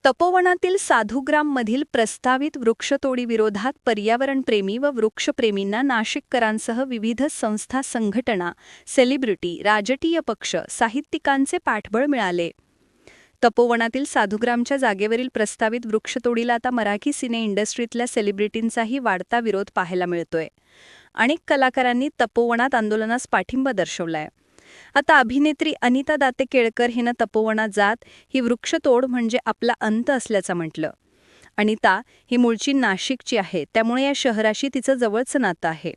तपोवनातील साधुग्राममधील प्रस्तावित वृक्षतोडीविरोधात पर्यावरणप्रेमी व वृक्षप्रेमींना नाशिककरांसह विविध संस्था, संघटना, सेलिब्रिटी, राजकीय पक्ष, साहित्यिकांचे पाठबळ मिळाले. तपोवनातील साधुग्रामच्या जागेवरील प्रस्तावित वृक्षतोडीला आता मराठी सिने इंडस्ट्रीतल्या सेलिब्रिटींचाही वाढता विरोध पाहायला मिळतोय. अनेक कलाकारांनी तपोवनात आंदोलनास पाठिंबा दर्शवलाय. आता अभिनेत्री अनिता दाते केळकर हिनं तपोवनात जात ही वृक्षतोड म्हणजे आपला अंत असल्याचं म्हटलं. अनिता ही मूळची नाशिकची आहे, त्यामुळे या शहराशी तिचं जवळचं नातं आहे.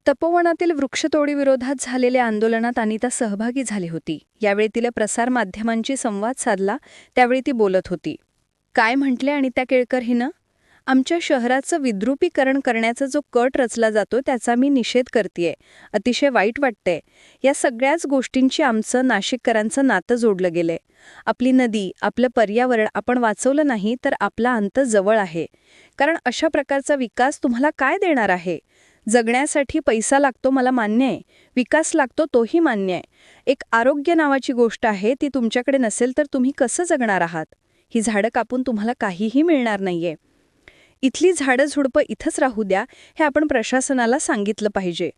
तपोवनातील वृक्षतोडीविरोधात झालेल्या आंदोलनात अनिता सहभागी झाली होती. यावेळी तिला प्रसारमाध्यमांशी संवाद साधला, त्यावेळी ती बोलत होती. काय म्हटले अनिता केळकर हिनं? आमच्या शहराचं विद्रुपीकरण करण्याचा जो कट रचला जातो त्याचा मी निषेध करतेय. अतिशय वाईट वाटतंय. या सगळ्याच गोष्टींची आमचं नाशिककरांचं नातं जोडलं गेलंय. आपली नदी, आपलं पर्यावरण आपण वाचवलं नाही तर आपला अंत जवळ आहे. कारण अशा प्रकारचा विकास तुम्हाला काय देणार आहे? जगण्यासाठी पैसा लागतो, मला मान्य आहे. विकास लागतो, तोही मान्य आहे. एक आरोग्य नावाची गोष्ट आहे, ती तुमच्याकडे नसेल तर तुम्ही कसं जगणार आहात? ही झाडं कापून तुम्हाला काहीही मिळणार नाहीये. इथली झाडं झुडपं इथंच राहू द्या, हे आपण प्रशासनाला सांगितलं पाहिजे.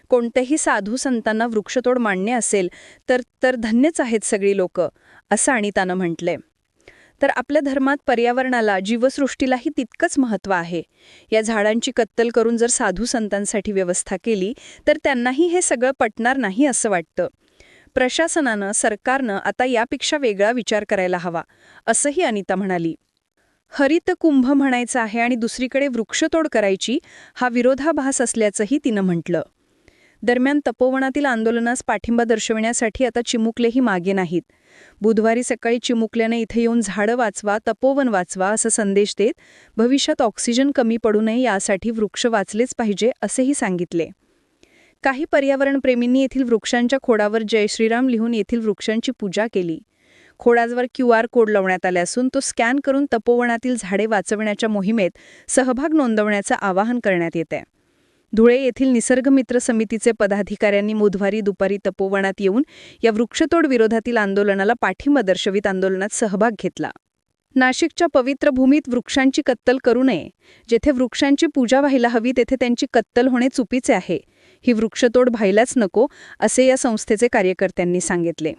कोणत्याही साधू संतांना वृक्षतोड मान्य असेल तर धन्यच आहेत सगळी लोकं, असं अनितानं म्हटलंय. तर आपल्या धर्मात पर्यावरणाला, जीवसृष्टीलाही तितकंच महत्त्व आहे. या झाडांची कत्तल करून जर साधू संतांसाठी व्यवस्था केली तर त्यांनाही हे सगळं पटणार नाही असं वाटतं. प्रशासनानं, सरकारनं आता यापेक्षा वेगळा विचार करायला हवा, असंही अनिता म्हणाली. हरित कुंभ म्हणायचं आहे आणि दुसरीकडे वृक्षतोड करायची, हा विरोधाभास असल्याचंही तिनं म्हटलं. दरम्यान तपोवनातील आंदोलनास पाठिंबा दर्शवण्यासाठी आता चिमुकलेही मागे नाहीत. बुधवारी सकाळी चिमुकल्याने इथे येऊन झाडं वाचवा, तपोवन वाचवा असा संदेश देत भविष्यात ऑक्सिजन कमी पडू नये यासाठी वृक्ष वाचलेच पाहिजे असेही सांगितले. काही पर्यावरणप्रेमींनी येथील वृक्षांच्या खोडावर जय श्रीराम लिहून येथील वृक्षांची पूजा केली. खोडावर QR कोड लावण्यात आले असून तो स्कॅन करून तपोवनातील झाडे वाचवण्याच्या मोहिमेत सहभाग नोंदवण्याचं आवाहन करण्यात येते. धुळे येथील निसर्गमित्र समितीचे पदाधिकाऱ्यांनी बुधवारी दुपारी तपोवनात येऊन या वृक्षतोड विरोधातील आंदोलनाला पाठिंबा दर्शवित आंदोलनात सहभाग घेतला. नाशिकच्या पवित्र भूमीत वृक्षांची कत्तल करू नये. जेथे वृक्षांची पूजा व्हायला हवी तेथे त्यांची कत्तल होणे चुकीचे आहे. ही वृक्षतोड व्हायलाच नको, असे या संस्थेचे कार्यकर्त्यांनी सांगितले.